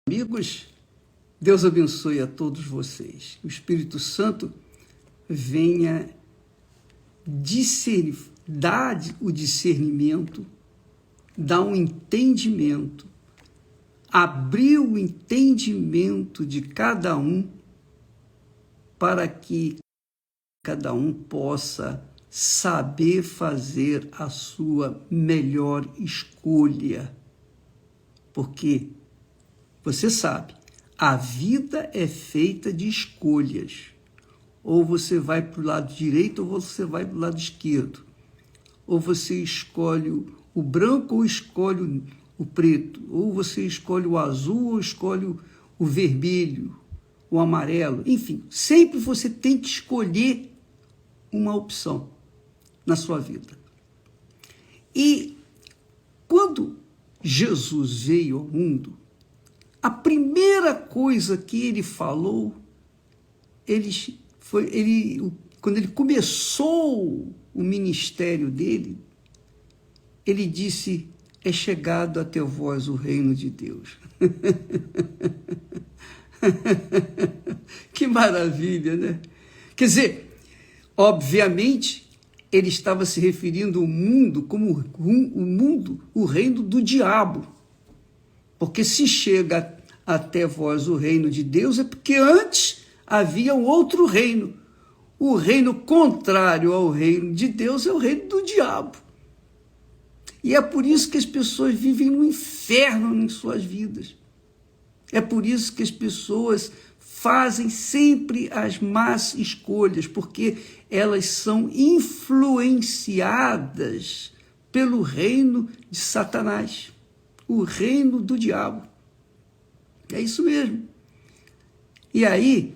Amigos, Deus abençoe a todos vocês. O Espírito Santo venha dar o discernimento, dar um entendimento, abrir o entendimento de cada um para que cada um possa saber fazer a sua melhor escolha. Porque você sabe, a vida é feita de escolhas. Ou você vai para o lado direito ou você vai para o lado esquerdo. Ou você escolhe o branco ou escolhe o preto. Ou você escolhe o azul ou escolhe o vermelho, o amarelo. Enfim, sempre você tem que escolher uma opção na sua vida. E quando Jesus veio ao mundo, a primeira coisa que ele falou, quando ele começou o ministério dele, ele disse: é chegado até vós o reino de Deus. Que maravilha, né? Quer dizer, obviamente, ele estava se referindo ao mundo como o reino do diabo. Porque se chega até vós o reino de Deus, é porque antes havia um outro reino. O reino contrário ao reino de Deus é o reino do diabo. E é por isso que as pessoas vivem no inferno em suas vidas. É por isso que as pessoas fazem sempre as más escolhas, porque elas são influenciadas pelo reino de Satanás, o reino do diabo. É isso mesmo. E aí,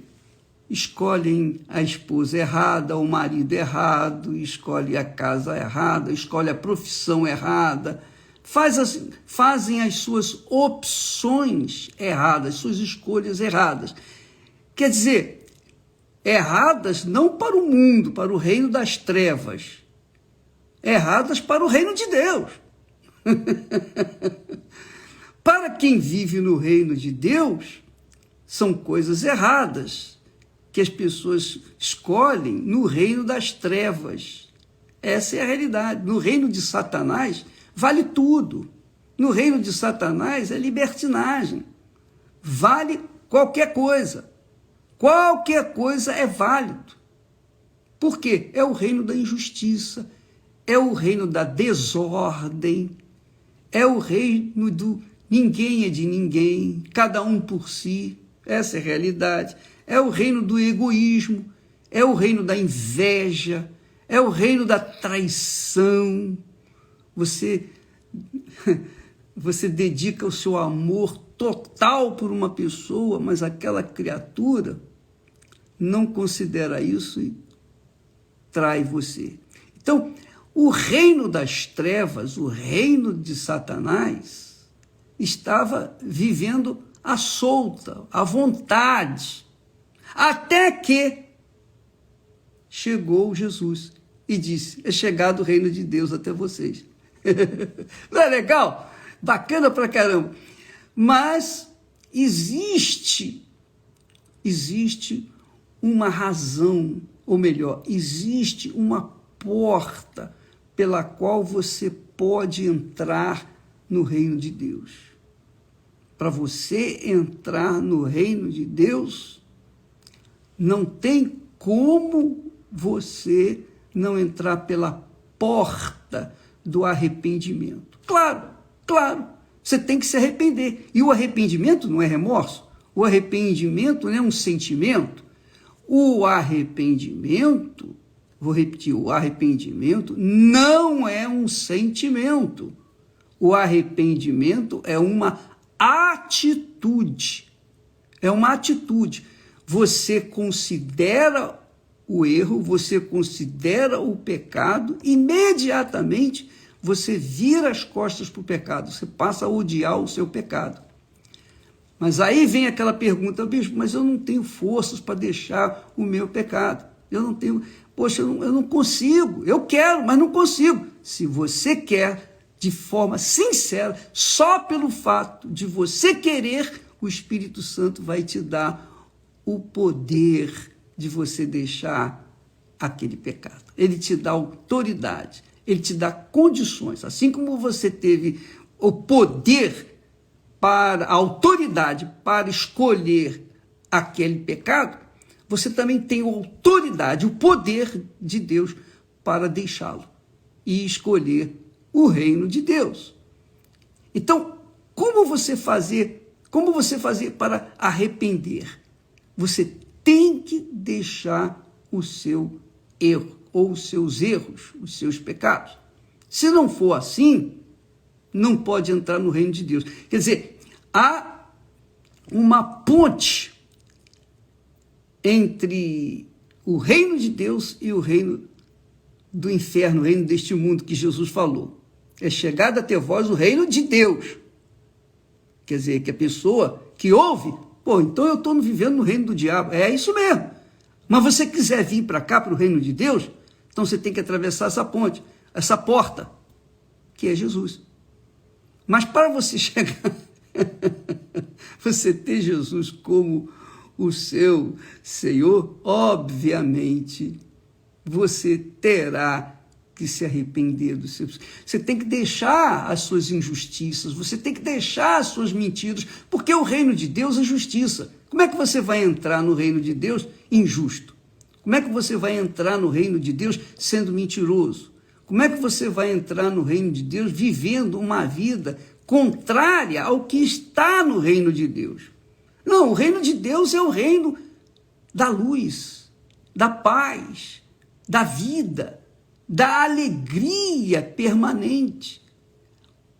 escolhem a esposa errada, o marido errado, escolhe a casa errada, escolhe a profissão errada, fazem as suas opções erradas, suas escolhas erradas. Quer dizer, erradas não para o mundo, para o reino das trevas, erradas para o reino de Deus. Para quem vive no reino de Deus, são coisas erradas que as pessoas escolhem no reino das trevas. Essa é a realidade. No reino de Satanás, vale tudo. No reino de Satanás é libertinagem. Vale qualquer coisa. Qualquer coisa é válido. Por quê? É o reino da injustiça, é o reino da desordem, é o reino do ninguém é de ninguém, cada um por si. Essa é a realidade. É o reino do egoísmo, é o reino da inveja, é o reino da traição. Você dedica o seu amor total por uma pessoa, mas aquela criatura não considera isso e trai você. Então, o reino das trevas, o reino de Satanás, estava vivendo à solta, à vontade, até que chegou Jesus e disse: é chegado o reino de Deus até vocês. Não é legal? Bacana pra caramba. Mas existe uma razão, ou melhor, existe uma porta pela qual você pode entrar no reino de Deus. Para você entrar no reino de Deus, não tem como você não entrar pela porta do arrependimento. Claro, você tem que se arrepender. E o arrependimento não é remorso, o arrependimento não é um sentimento. O arrependimento, vou repetir, o arrependimento não é um sentimento. O arrependimento é uma atitude. É uma atitude. Você considera o erro, você considera o pecado, imediatamente você vira as costas para o pecado, você passa a odiar o seu pecado. Mas aí vem aquela pergunta: bispo, mas eu não tenho forças para deixar o meu pecado. Eu não tenho, eu não consigo, eu quero, mas não consigo. Se você quer, de forma sincera, só pelo fato de você querer, o Espírito Santo vai te dar o poder de você deixar aquele pecado. Ele te dá autoridade, ele te dá condições. Assim como você teve o poder, a autoridade para escolher aquele pecado, você também tem a autoridade, o poder de Deus para deixá-lo e escolher o reino de Deus. Então, como você fazer para arrepender? Você tem que deixar o seu erro, ou os seus erros, os seus pecados. Se não for assim, não pode entrar no reino de Deus. Quer dizer, há uma ponte entre o reino de Deus e o reino do inferno, o reino deste mundo que Jesus falou. É chegado até vós o reino de Deus. Quer dizer, que a pessoa que ouve, então eu estou vivendo no reino do diabo. É isso mesmo. Mas você quiser vir para cá, para o reino de Deus, então você tem que atravessar essa ponte, essa porta, que é Jesus. Mas para você chegar, você ter Jesus como o seu Senhor, obviamente, você terá que se arrepender dos seus. Você tem que deixar as suas injustiças, você tem que deixar as suas mentiras, porque o reino de Deus é justiça. Como é que você vai entrar no reino de Deus injusto? Como é que você vai entrar no reino de Deus sendo mentiroso? Como é que você vai entrar no reino de Deus vivendo uma vida contrária ao que está no reino de Deus? Não, o reino de Deus é o reino da luz, da paz, da vida, da alegria permanente.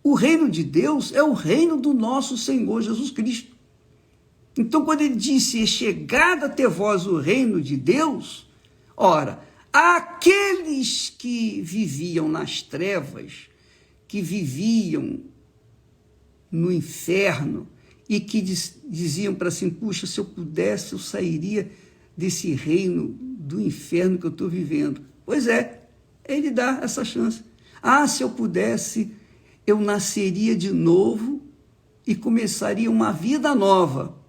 O reino de Deus é o reino do nosso Senhor Jesus Cristo. Então, quando ele disse, é chegado até vós o reino de Deus, ora, aqueles que viviam nas trevas, que viviam no inferno, e que diziam para si, puxa, se eu pudesse, eu sairia desse reino do inferno que eu estou vivendo. Pois é, ele dá essa chance. Se eu pudesse, eu nasceria de novo e começaria uma vida nova.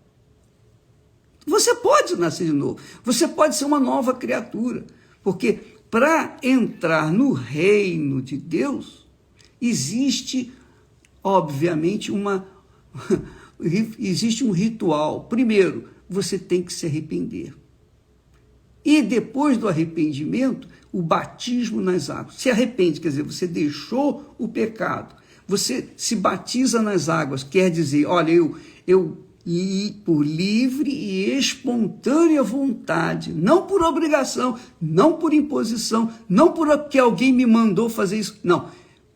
Você pode nascer de novo, você pode ser uma nova criatura, porque para entrar no reino de Deus, existe, obviamente, existe um ritual. Primeiro, você tem que se arrepender. E depois do arrependimento, o batismo nas águas. Se arrepende, quer dizer, você deixou o pecado. Você se batiza nas águas, quer dizer, olha, eu por livre e espontânea vontade, não por obrigação, não por imposição, não porque alguém me mandou fazer isso, não.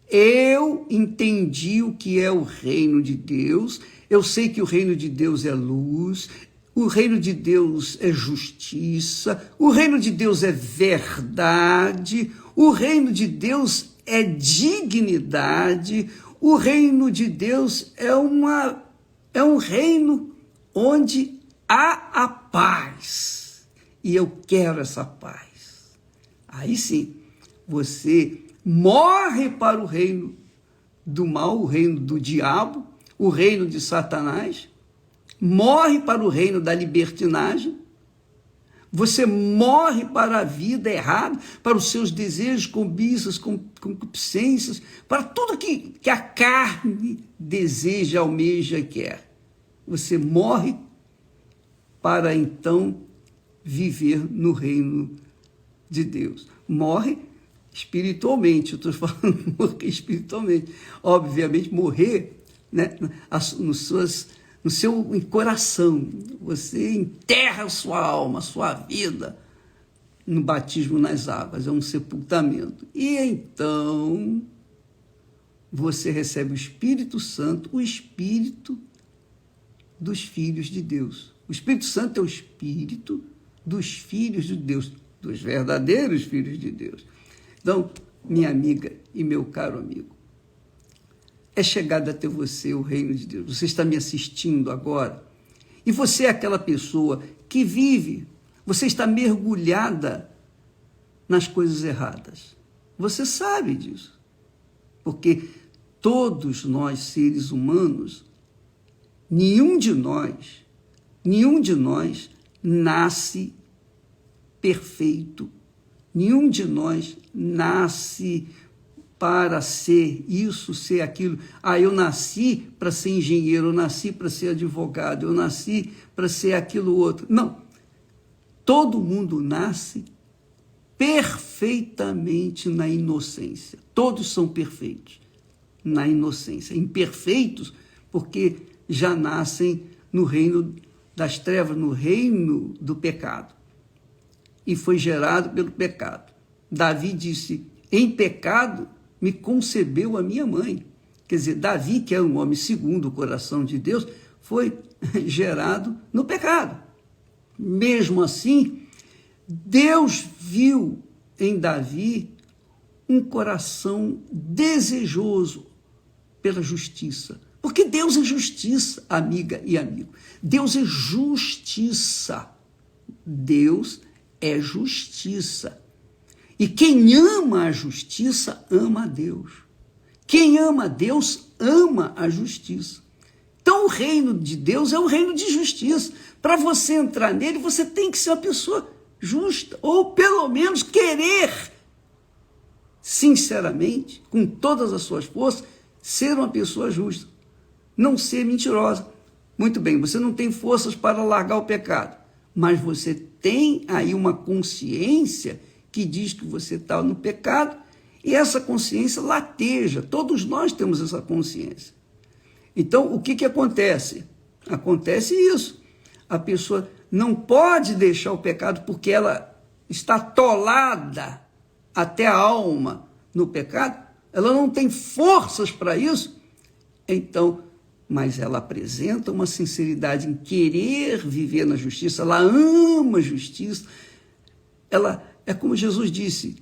Eu entendi o que é o reino de Deus, eu sei que o reino de Deus é luz, o reino de Deus é justiça, o reino de Deus é verdade, o reino de Deus é dignidade, o reino de Deus é um reino onde há a paz. E eu quero essa paz. Aí sim, você morre para o reino do mal, o reino do diabo, o reino de Satanás, morre para o reino da libertinagem, você morre para a vida errada, para os seus desejos, cobiças, concupiscências, para tudo que a carne deseja, almeja e quer. Você morre para então viver no reino de Deus. Morre espiritualmente, eu estou falando morrer espiritualmente. Obviamente, morrer, né, no seu coração. Você enterra a sua alma, a sua vida no batismo nas águas, é um sepultamento. E então você recebe o Espírito Santo, o Espírito dos filhos de Deus. O Espírito Santo é o Espírito dos filhos de Deus, dos verdadeiros filhos de Deus. Então, minha amiga e meu caro amigo, é chegado até você o reino de Deus. Você está me assistindo agora e você é aquela pessoa que vive, você está mergulhada nas coisas erradas. Você sabe disso, porque todos nós, seres humanos, nenhum de nós nasce perfeito. Nenhum de nós nasce para ser isso, ser aquilo. Eu nasci para ser engenheiro, eu nasci para ser advogado, eu nasci para ser aquilo outro. Não. Todo mundo nasce perfeitamente na inocência. Todos são perfeitos na inocência. Imperfeitos porque já nascem no reino das trevas, no reino do pecado. E foi gerado pelo pecado. Davi disse, em pecado me concebeu a minha mãe. Quer dizer, Davi, que é um homem segundo o coração de Deus, foi gerado no pecado. Mesmo assim, Deus viu em Davi um coração desejoso pela justiça. Porque Deus é justiça, amiga e amigo. Deus é justiça. Deus é justiça. E quem ama a justiça, ama a Deus. Quem ama a Deus, ama a justiça. Então, o reino de Deus é o reino de justiça. Para você entrar nele, você tem que ser uma pessoa justa, ou pelo menos querer, sinceramente, com todas as suas forças, ser uma pessoa justa. Não ser mentirosa. Muito bem, você não tem forças para largar o pecado, mas você tem aí uma consciência que diz que você está no pecado, e essa consciência lateja. Todos nós temos essa consciência. Então, o que acontece? Acontece isso. A pessoa não pode deixar o pecado porque ela está atolada até a alma no pecado, ela não tem forças para isso, então, mas ela apresenta uma sinceridade em querer viver na justiça, ela ama a justiça, ela é como Jesus disse,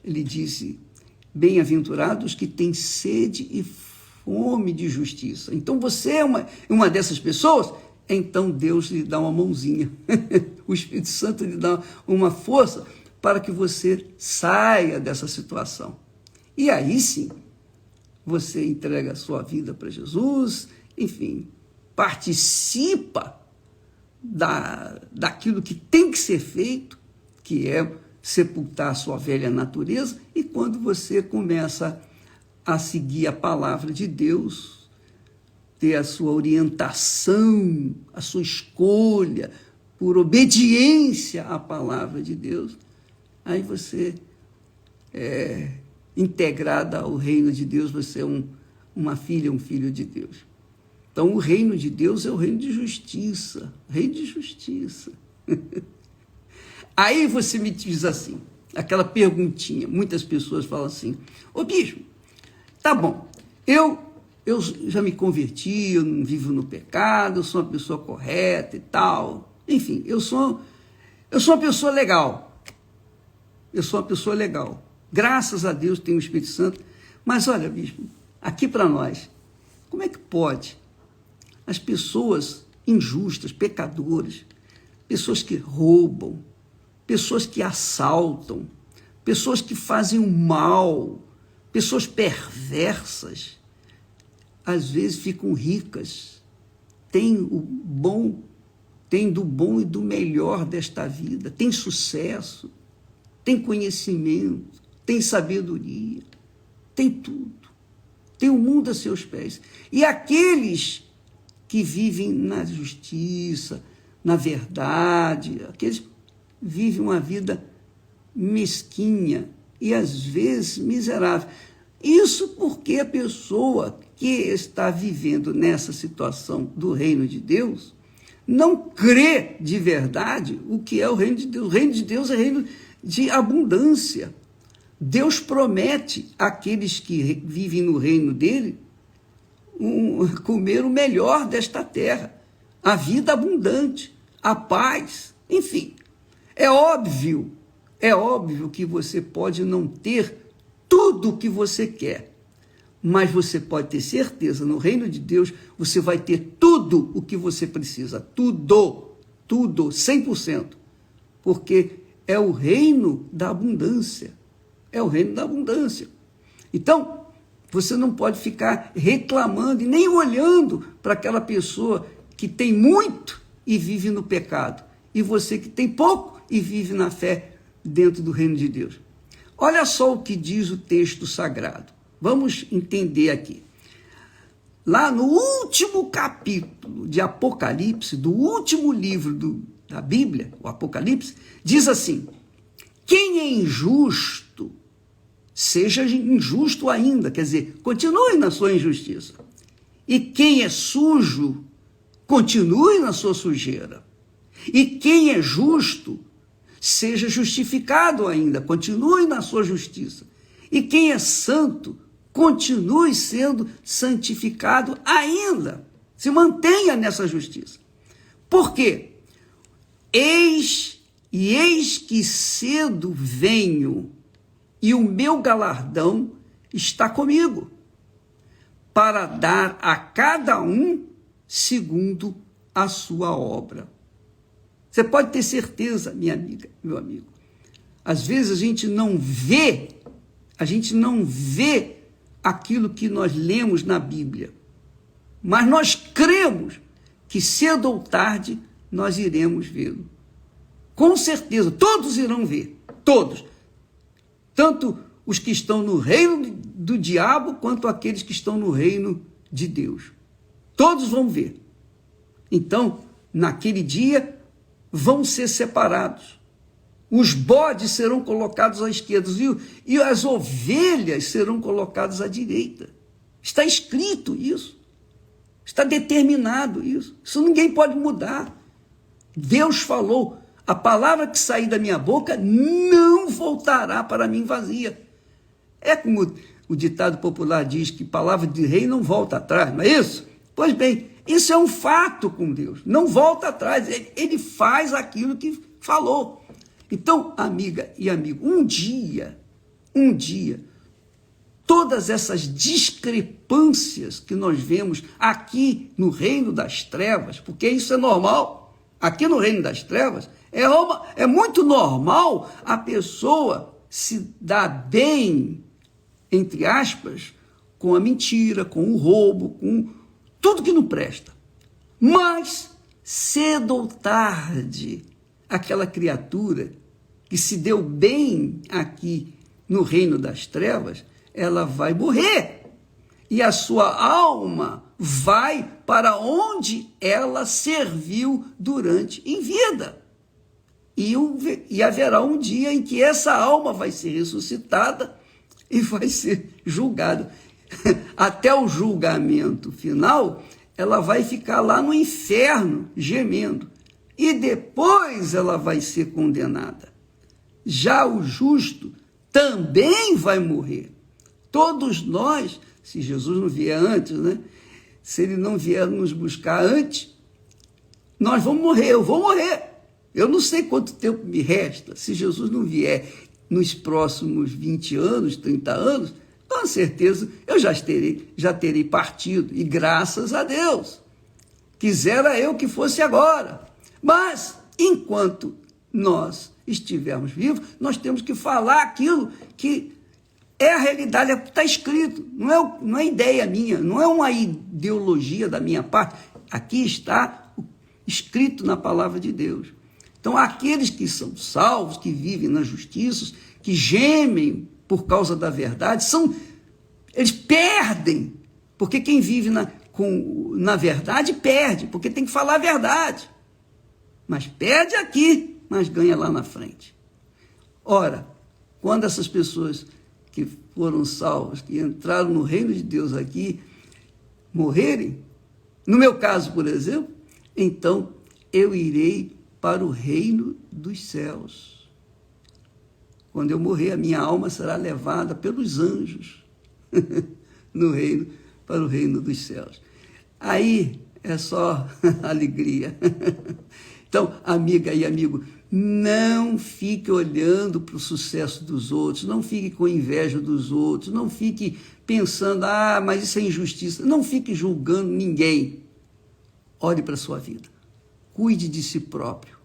ele disse, bem-aventurados que têm sede e fome de justiça. Então você é uma dessas pessoas, então Deus lhe dá uma mãozinha, o Espírito Santo lhe dá uma força para que você saia dessa situação. E aí sim, você entrega a sua vida para Jesus, enfim, participa daquilo que tem que ser feito, que é sepultar a sua velha natureza, e quando você começa a seguir a palavra de Deus, ter a sua orientação, a sua escolha, por obediência à palavra de Deus, aí você é integrada ao reino de Deus, você é uma filha, um filho de Deus. Então, o reino de Deus é o reino de justiça, reino de justiça. Aí você me diz assim, aquela perguntinha, muitas pessoas falam assim, ô bispo, tá bom, eu já me converti, eu não vivo no pecado, eu sou uma pessoa correta e tal, enfim, eu sou uma pessoa legal, graças a Deus tenho o Espírito Santo, mas olha, bispo, aqui para nós, como é que pode as pessoas injustas, pecadoras, pessoas que roubam, pessoas que assaltam, pessoas que fazem o mal, pessoas perversas, às vezes ficam ricas, têm do bom e do melhor desta vida, têm sucesso, têm conhecimento, têm sabedoria, têm tudo, têm o mundo a seus pés. E aqueles que vivem na justiça, na verdade, aqueles vivem uma vida mesquinha e às vezes miserável. Isso porque a pessoa que está vivendo nessa situação do reino de Deus não crê de verdade o que é o reino de Deus. O reino de Deus é reino de abundância. Deus promete àqueles que vivem no reino dele comer o melhor desta terra, a vida abundante, a paz, enfim. É óbvio que você pode não ter tudo o que você quer, mas você pode ter certeza, no reino de Deus, você vai ter tudo o que você precisa, tudo, 100%, porque é o reino da abundância, Então, Você não pode ficar reclamando e nem olhando para aquela pessoa que tem muito e vive no pecado. E você que tem pouco e vive na fé dentro do reino de Deus. Olha só o que diz o texto sagrado. Vamos entender aqui. Lá no último capítulo de Apocalipse, do último livro da Bíblia, o Apocalipse, diz assim: quem é injusto, seja injusto ainda, quer dizer, continue na sua injustiça. E quem é sujo, continue na sua sujeira. E quem é justo, seja justificado ainda, continue na sua justiça. E quem é santo, continue sendo santificado ainda. Se mantenha nessa justiça. Por quê? Eis que cedo venho, e o meu galardão está comigo, para dar a cada um segundo a sua obra. Você pode ter certeza, minha amiga, meu amigo. Às vezes a gente não vê aquilo que nós lemos na Bíblia, mas nós cremos que cedo ou tarde nós iremos vê-lo. Com certeza, todos irão ver, todos. Tanto os que estão no reino do diabo, quanto aqueles que estão no reino de Deus. Todos vão ver. Então, naquele dia, vão ser separados. Os bodes serão colocados à esquerda e as ovelhas serão colocadas à direita. Está escrito isso. Está determinado isso. Isso ninguém pode mudar. Deus falou: a palavra que sair da minha boca não voltará para mim vazia. É como o ditado popular diz, que palavra de rei não volta atrás, não é isso? Pois bem, isso é um fato com Deus. Não volta atrás. Ele faz aquilo que falou. Então, amiga e amigo, um dia, todas essas discrepâncias que nós vemos aqui no reino das trevas, porque isso é normal, aqui no reino das trevas, é muito normal a pessoa se dar bem, entre aspas, com a mentira, com o roubo, com tudo que não presta. Mas, cedo ou tarde, aquela criatura que se deu bem aqui no reino das trevas, ela vai morrer. E a sua alma vai para onde ela serviu em vida. E haverá um dia em que essa alma vai ser ressuscitada e vai ser julgada. Até o julgamento final, ela vai ficar lá no inferno, gemendo. E depois ela vai ser condenada. Já o justo também vai morrer. Todos nós, se Jesus não vier antes, né? Se ele não vier nos buscar antes, nós vamos morrer, eu vou morrer. Eu não sei quanto tempo me resta. Se Jesus não vier nos próximos 20 anos, 30 anos, com certeza eu já terei partido. E graças a Deus. Quisera eu que fosse agora. Mas, enquanto nós estivermos vivos, nós temos que falar aquilo que é a realidade, está escrito. Não é ideia minha, não é uma ideologia da minha parte. Aqui está escrito na palavra de Deus. Então, aqueles que são salvos, que vivem na justiça, que gemem por causa da verdade, eles perdem, porque quem vive na verdade perde, porque tem que falar a verdade. Mas perde aqui, mas ganha lá na frente. Ora, quando essas pessoas que foram salvas, que entraram no reino de Deus aqui, morrerem, no meu caso, por exemplo, então eu irei para o reino dos céus. Quando eu morrer, a minha alma será levada pelos anjos para o reino dos céus. Aí é só alegria. Então, amiga e amigo, não fique olhando para o sucesso dos outros, não fique com inveja dos outros, não fique pensando, mas isso é injustiça. Não fique julgando ninguém. Olhe para a sua vida. Cuide de si próprio,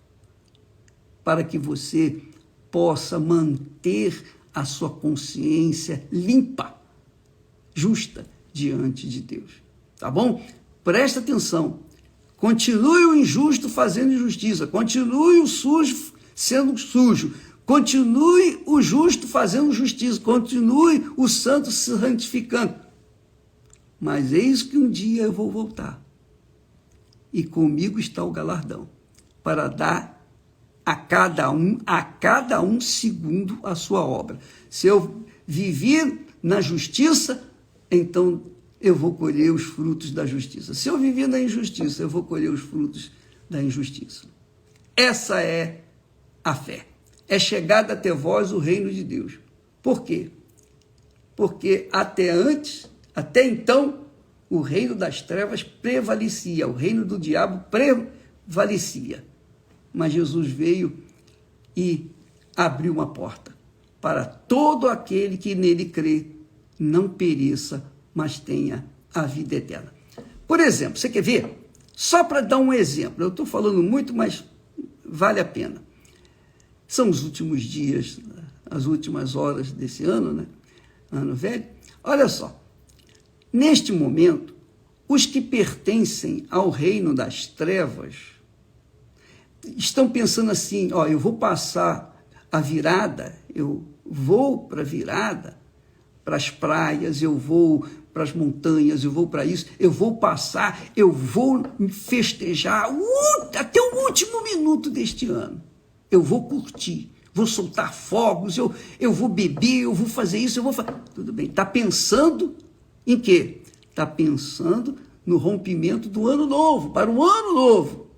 para que você possa manter a sua consciência limpa, justa diante de Deus. Tá bom? Presta atenção. Continue o injusto fazendo injustiça. Continue o sujo sendo sujo. Continue o justo fazendo justiça. Continue o santo se santificando. Mas eis que um dia eu vou voltar. E comigo está o galardão, para dar a cada um segundo a sua obra. Se eu viver na justiça, então eu vou colher os frutos da justiça. Se eu viver na injustiça, eu vou colher os frutos da injustiça. Essa é a fé. É chegado até vós o reino de Deus. Por quê? Porque até então, o reino das trevas prevalecia, o reino do diabo prevalecia. Mas Jesus veio e abriu uma porta para todo aquele que nele crê, não pereça, mas tenha a vida eterna. Por exemplo, você quer ver? Só para dar um exemplo, eu estou falando muito, mas vale a pena. São os últimos dias, as últimas horas desse ano, né? Ano velho. Olha só, neste momento, os que pertencem ao reino das trevas estão pensando assim, eu vou passar a virada, eu vou para a virada, para as praias, eu vou para as montanhas, eu vou para isso, eu vou passar, eu vou festejar até o último minuto deste ano. Eu vou curtir, vou soltar fogos, eu vou beber, eu vou fazer isso, eu vou fazer... Tudo bem, está pensando em quê? Está pensando no rompimento do ano novo, para o ano novo.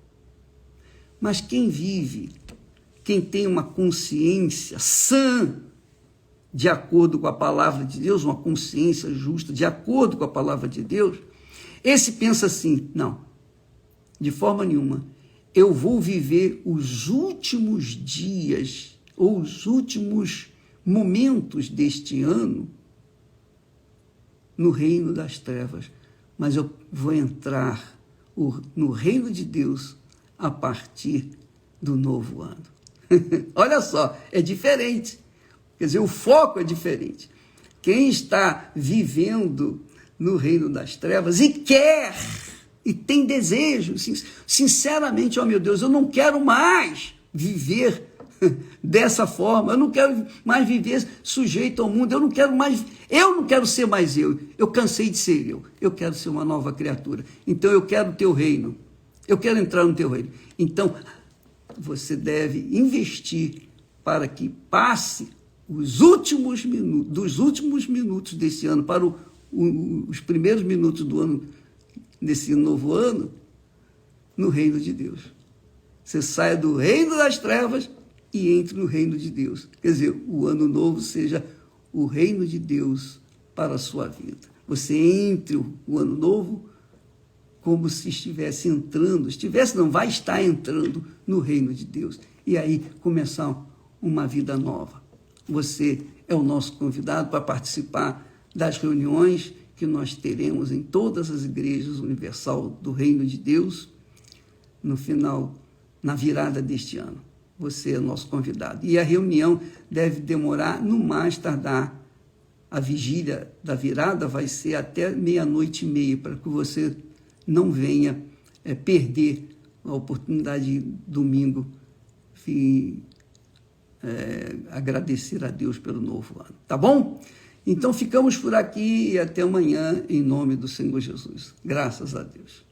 Mas quem vive, quem tem uma consciência sã, de acordo com a palavra de Deus, uma consciência justa, de acordo com a palavra de Deus, esse pensa assim, não, de forma nenhuma, eu vou viver os últimos dias, ou os últimos momentos deste ano, no reino das trevas, mas eu vou entrar no reino de Deus a partir do novo ano. Olha só, é diferente. Quer dizer, o foco é diferente. Quem está vivendo no reino das trevas e quer, e tem desejo, sinceramente, meu Deus, eu não quero mais viver dessa forma, eu não quero mais viver sujeito ao mundo, eu não quero ser mais eu cansei de ser eu quero ser uma nova criatura, então eu quero o teu reino, eu quero entrar no teu reino. Então, você deve investir para que passe dos últimos minutos desse ano para os primeiros minutos do ano, desse novo ano, no reino de Deus. Você saia do reino das trevas e entre no reino de Deus. Quer dizer, o ano novo seja o reino de Deus para a sua vida. Você entre o ano novo como se estivesse entrando, vai estar entrando no reino de Deus. E aí começar uma vida nova. Você é o nosso convidado para participar das reuniões que nós teremos em todas as igrejas universal do Reino de Deus, no final, na virada deste ano. Você é o nosso convidado. E a reunião deve demorar, no mais tardar, a vigília da virada vai ser até 00:30, para que você não venha perder a oportunidade de domingo agradecer a Deus pelo novo ano, tá bom? Então ficamos por aqui e até amanhã, em nome do Senhor Jesus. Graças a Deus.